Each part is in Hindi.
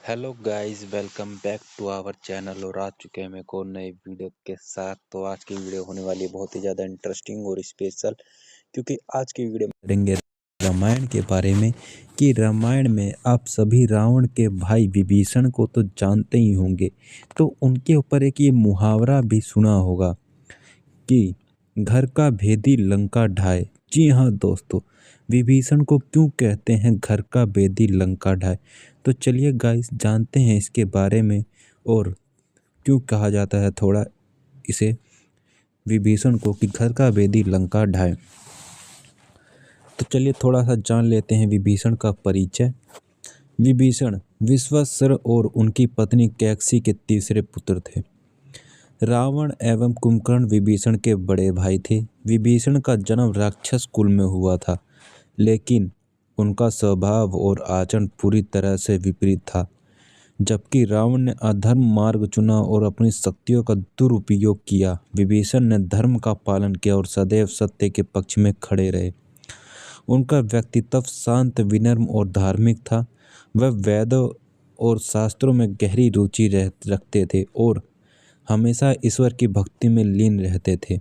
Hello guys, welcome back to our channel. और आ चुके हैं हम एक और नए वीडियो के साथ। तो आज की वीडियो होने वाली है बहुत ही ज़्यादा इंटरेस्टिंग और स्पेशल, क्योंकि आज की वीडियो में करेंगे रामायण के बारे में। कि रामायण में आप सभी रावण के भाई विभीषण को तो जानते ही होंगे, तो उनके ऊपर एक ये मुहावरा भी सुना होगा कि घर का भेदी लंका ढाए। जी हाँ दोस्तों, विभीषण को क्यों कहते हैं घर का भेदी लंका ढाए? तो चलिए गाइस जानते हैं इसके बारे में, और क्यों कहा जाता है थोड़ा इसे विभीषण को कि घर का भेदी लंका ढाए। तो चलिए थोड़ा सा जान लेते हैं विभीषण का परिचय। विभीषण विश्वामित्र और उनकी पत्नी कैकसी के तीसरे पुत्र थे। रावण एवं कुंभकर्ण विभीषण के बड़े भाई थे। विभीषण का जन्म राक्षस कुल में हुआ था, लेकिन उनका स्वभाव और आचरण पूरी तरह से विपरीत था। जबकि रावण ने अधर्म मार्ग चुना और अपनी शक्तियों का दुरुपयोग किया, विभीषण ने धर्म का पालन किया और सदैव सत्य के पक्ष में खड़े रहे। उनका व्यक्तित्व शांत, विनम्र और धार्मिक था। वह वेदों और शास्त्रों में गहरी रुचि रखते थे और हमेशा ईश्वर की भक्ति में लीन रहते थे।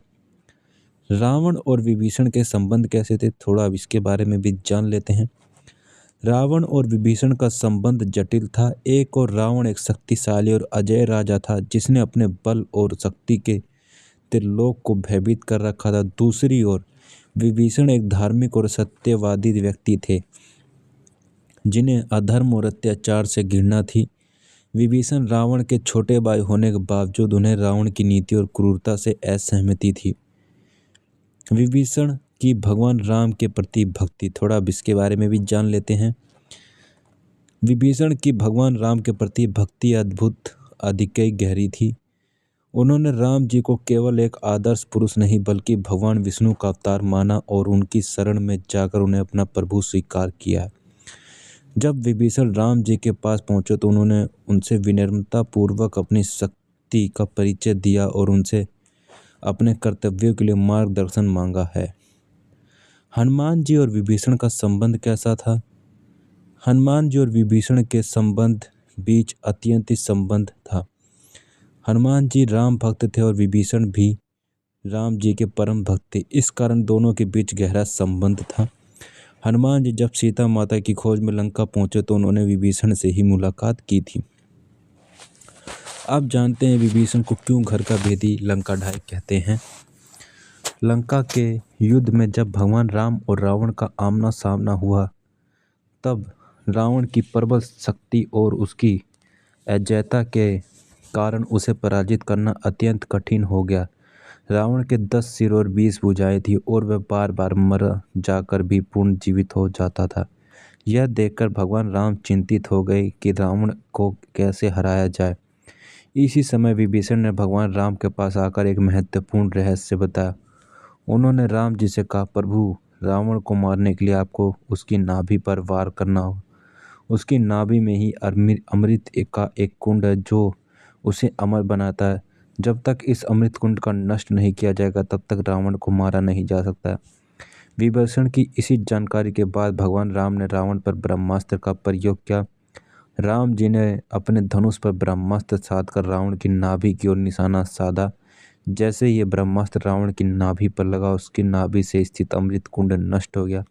रावण और विभीषण के संबंध कैसे थे, थोड़ा अब इसके बारे में भी जान लेते हैं। रावण और विभीषण का संबंध जटिल था। एक और रावण एक शक्तिशाली और अजय राजा था, जिसने अपने बल और शक्ति के त्रिलोक को भयभीत कर रखा था। दूसरी ओर विभीषण एक धार्मिक और सत्यवादी व्यक्ति थे, जिन्हें अधर्म और अत्याचार से घृणा थी। विभीषण रावण के छोटे भाई होने के बावजूद उन्हें रावण की नीति और क्रूरता से असहमति थी। विभीषण की भगवान राम के प्रति भक्ति, थोड़ा अब इसके बारे में भी जान लेते हैं। विभीषण की भगवान राम के प्रति भक्ति अद्भुत अधिक गहरी थी। उन्होंने राम जी को केवल एक आदर्श पुरुष नहीं बल्कि भगवान विष्णु का अवतार माना और उनकी शरण में जाकर उन्हें अपना प्रभु स्वीकार किया। जब विभीषण राम जी के पास पहुंचे तो उन्होंने उनसे विनम्रता पूर्वक अपनी शक्ति का परिचय दिया और उनसे अपने कर्तव्यों के लिए मार्गदर्शन मांगा है। हनुमान जी और विभीषण का संबंध कैसा था? हनुमान जी और विभीषण के संबंध बीच अत्यंत संबंध था। हनुमान जी राम भक्त थे और विभीषण भी राम जी के परम भक्त थे। इस कारण दोनों के बीच गहरा संबंध था। हनुमान जी जब सीता माता की खोज में लंका पहुंचे तो उन्होंने विभीषण से ही मुलाकात की थी। अब जानते हैं विभीषण को क्यों घर का भेदी लंका ढाए कहते हैं। लंका के युद्ध में जब भगवान राम और रावण का आमना सामना हुआ, तब रावण की प्रबल शक्ति और उसकी अजयता के कारण उसे पराजित करना अत्यंत कठिन हो गया। रावण के 10 सिर और 20 भुजाएं थी और वह बार बार मर जाकर भी पुनर्जीवित हो जाता था। यह देखकर भगवान राम चिंतित हो गए कि रावण को कैसे हराया जाए। इसी समय विभीषण ने भगवान राम के पास आकर एक महत्वपूर्ण रहस्य बताया। उन्होंने राम जी से कहा, प्रभु, रावण को मारने के लिए आपको उसकी नाभि पर वार करना होगा। उसकी नाभि में ही अमृत का एक कुंड है जो उसे अमर बनाता है। जब तक इस अमृत कुंड का नष्ट नहीं किया जाएगा तब तक रावण को मारा नहीं जा सकता। विभीषण की इसी जानकारी के बाद भगवान राम ने रावण पर ब्रह्मास्त्र का प्रयोग किया। राम जी ने अपने धनुष पर ब्रह्मास्त्र साधकर रावण की नाभि की ओर निशाना साधा। जैसे ये ब्रह्मास्त्र रावण की नाभि पर लगा, उसकी नाभि से स्थित अमृत कुंड नष्ट हो गया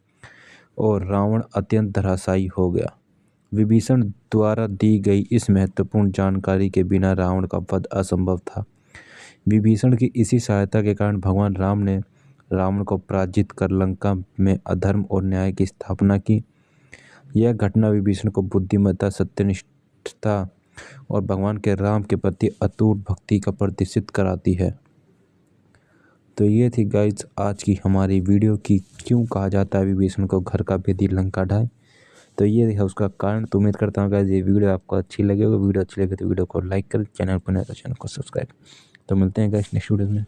और रावण अत्यंत धराशायी हो गया। विभीषण द्वारा दी गई इस महत्वपूर्ण जानकारी के बिना रावण का वध असंभव था। विभीषण की इसी सहायता के कारण भगवान राम ने रावण को पराजित कर लंका में अधर्म और न्याय की स्थापना की। यह घटना विभीषण को बुद्धिमत्ता, सत्यनिष्ठता और भगवान के राम के प्रति अटूट भक्ति का प्रदर्शित कराती है। तो ये थी गाइज आज की हमारी वीडियो की क्यों कहा जाता है विभीषण को घर का भेदी लंका ढाए। तो ये है उसका कारण। तो उम्मीद करता हूँ गाइज ये वीडियो आपको अच्छी लगी होगी। वीडियो अच्छी लगे तो वीडियो को लाइक करें, चैनल पर नए तो चैनल को सब्सक्राइब। तो मिलते हैं गाइज नेक्स्ट वीडियो में।